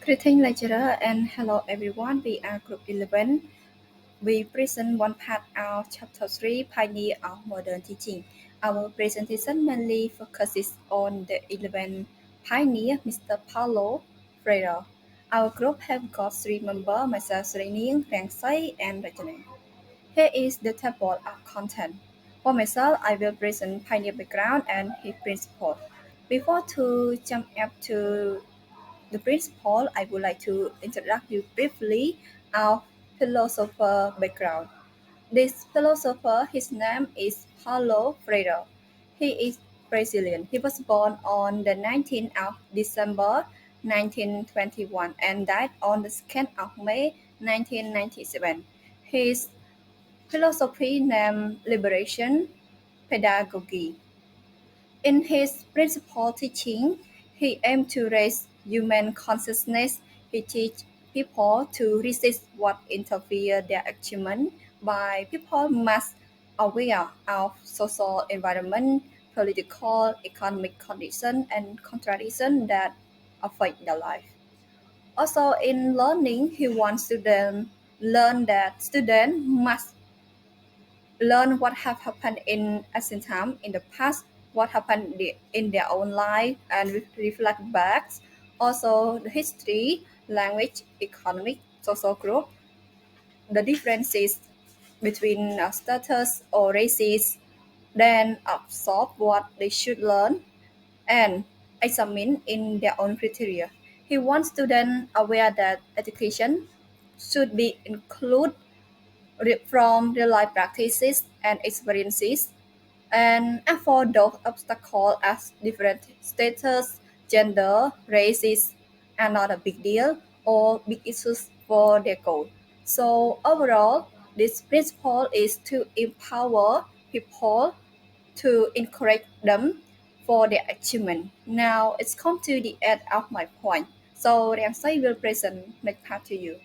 Greeting lecturer and hello everyone. We are group 11. We present one part of chapter 3 Pioneer of Modern Teaching. Our presentation mainly focuses on the 11th pioneer, Mr. Paulo Freire. Our group have got three members, myself, Neang, Rangsai, and Rajane. Here is the table of content. For myself, I will present pioneer background and his principle. Before to jump up to the principle, I would like to introduce you briefly our philosopher background. This philosopher, his name is Paulo Freire. He is Brazilian. He was born on the 19th of December 1921 and died on the 2nd of May 1997. His philosophy named Liberation Pedagogy. In his principal teaching, he aimed to raise human consciousness. He teach people to resist what interfere their achievement by people must aware of social environment, political, economic condition, and contradiction that affect their life. Also, in learning, he wants students learn that students must learn what have happened in ancient time in the past, what happened in their own life, and reflect back. Also, the history, language, economic, social group, the differences between status or races, then absorb what they should learn and examine in their own criteria. He wants students aware that education should be include from real life practices and experiences and avoid those obstacles as different status, gender, races are not a big deal or big issues for their goal. So overall, this principle is to empower people to encourage them for their achievement. Now it's come to the end of my point. So Ramsay will present next part to you.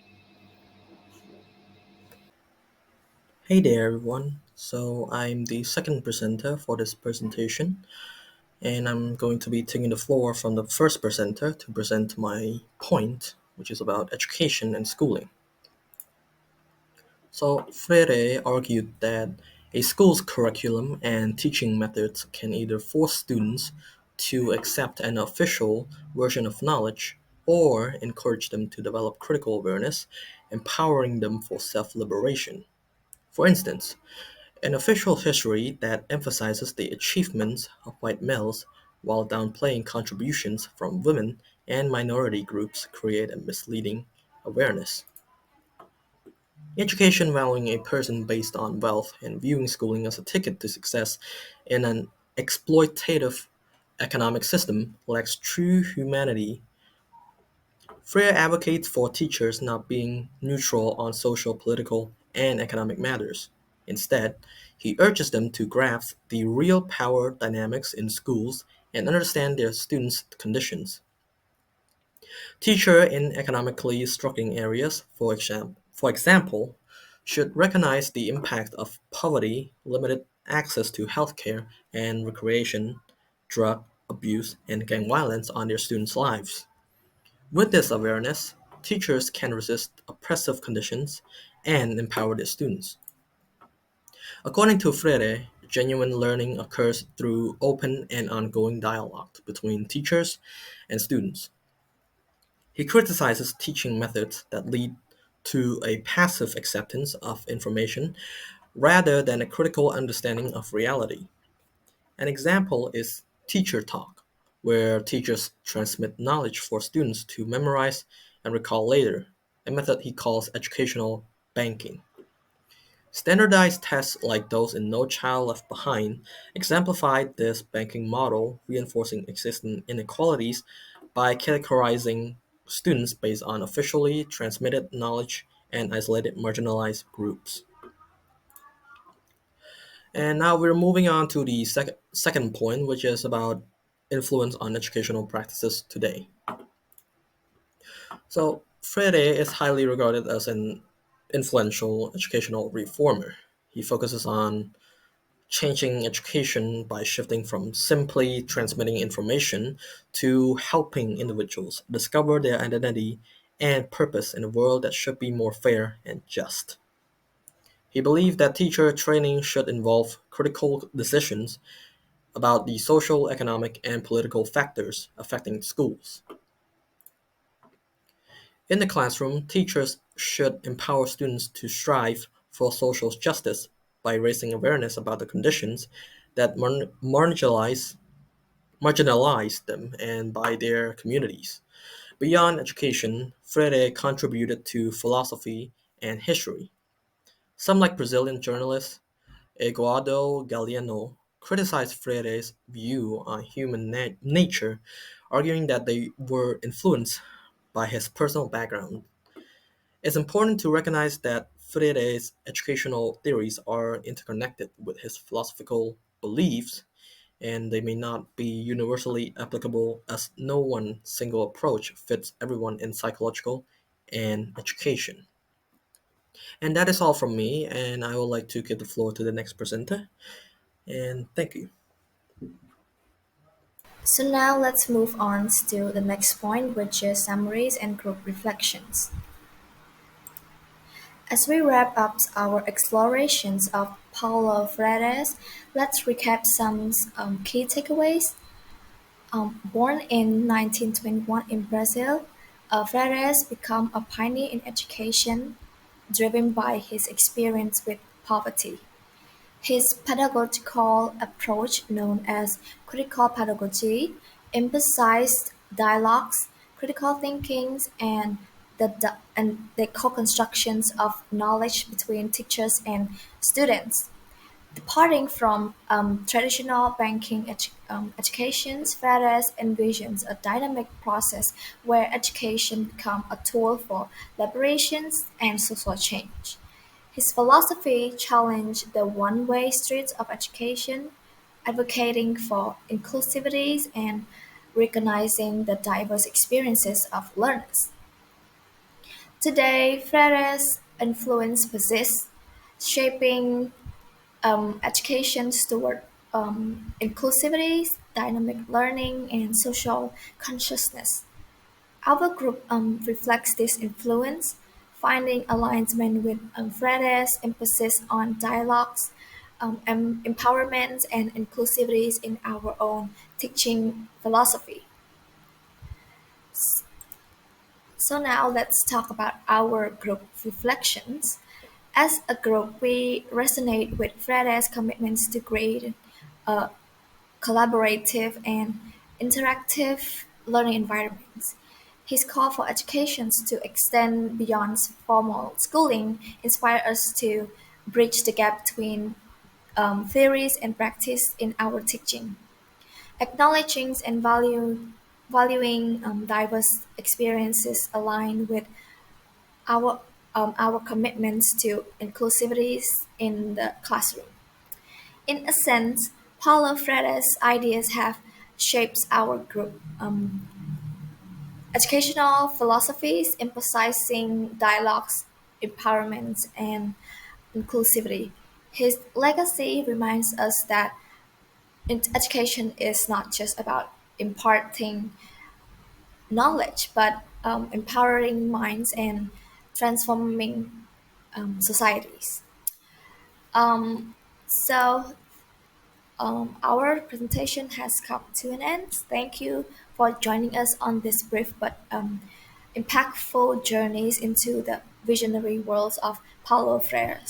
Hey there, everyone. So, I'm the second presenter for this presentation, and I'm going to be taking the floor from the first presenter to present my point, which is about education and schooling. So, Freire argued that a school's curriculum and teaching methods can either force students to accept an official version of knowledge or encourage them to develop critical awareness, empowering them for self liberation. For instance, an official history that emphasizes the achievements of white males while downplaying contributions from women and minority groups create a misleading awareness. Education valuing a person based on wealth and viewing schooling as a ticket to success in an exploitative economic system lacks true humanity. Freire advocates for teachers not being neutral on social, political, and economic matters. Instead, he urges them to grasp the real power dynamics in schools and understand their students' conditions. Teachers in economically struggling areas, for example, should recognize the impact of poverty, limited access to healthcare and recreation, drug abuse, and gang violence on their students' lives. With this awareness, teachers can resist oppressive conditions and empower their students. According to Freire, genuine learning occurs through open and ongoing dialogue between teachers and students. He criticizes teaching methods that lead to a passive acceptance of information rather than a critical understanding of reality. An example is teacher talk, where teachers transmit knowledge for students to memorize and recall later, a method he calls educational banking. Standardized tests like those in No Child Left Behind exemplify this banking model, reinforcing existing inequalities by categorizing students based on officially transmitted knowledge and isolated marginalized groups. And now we're moving on to the second point, which is about influence on educational practices today. So, Freire is highly regarded as an influential educational reformer. He focuses on changing education by shifting from simply transmitting information to helping individuals discover their identity and purpose in a world that should be more fair and just. He believed that teacher training should involve critical decisions about the social, economic, and political factors affecting schools. In the classroom, teachers should empower students to strive for social justice by raising awareness about the conditions that marginalize them and by their communities. Beyond education, Freire contributed to philosophy and history. Some, like Brazilian journalist Eduardo Galeano, criticized Freire's view on human nature, arguing that they were influenced by his personal background. It's important to recognize that Freire's educational theories are interconnected with his philosophical beliefs, and they may not be universally applicable as no one single approach fits everyone in psychological and education. And that is all from me, and I would like to give the floor to the next presenter. And thank you. So now let's move on to the next point, which is summaries and group reflections. As we wrap up our explorations of Paulo Freire, let's recap some key takeaways. Born in 1921 in Brazil, Freire became a pioneer in education, driven by his experience with poverty. His pedagogical approach, known as critical pedagogy, emphasized dialogues, critical thinking, and the co-constructions of knowledge between teachers and students. Departing from traditional banking educations, Ferres envisions a dynamic process where education becomes a tool for liberations and social change. His philosophy challenged the one-way street of education, advocating for inclusivity and recognizing the diverse experiences of learners. Today, Freire's influence persists, shaping education toward inclusivity, dynamic learning, and social consciousness. Our group reflects this influence, finding alignment with Freire's emphasis on dialogues, empowerment, and inclusivity in our own teaching philosophy. So now let's talk about our group reflections. As a group, we resonate with Freire's commitments to create a collaborative and interactive learning environments. His call for education to extend beyond formal schooling inspires us to bridge the gap between theories and practice in our teaching. Acknowledging and valuing diverse experiences align with our our commitments to inclusivity in the classroom. In a sense, Paulo Freire's ideas have shaped our group. Educational philosophies emphasizing dialogues, empowerment, and inclusivity. His legacy reminds us that education is not just about imparting knowledge, but empowering minds and transforming societies. Um, so our presentation has come to an end. Thank you for joining us on this brief but impactful journeys into the visionary worlds of Paulo Freire.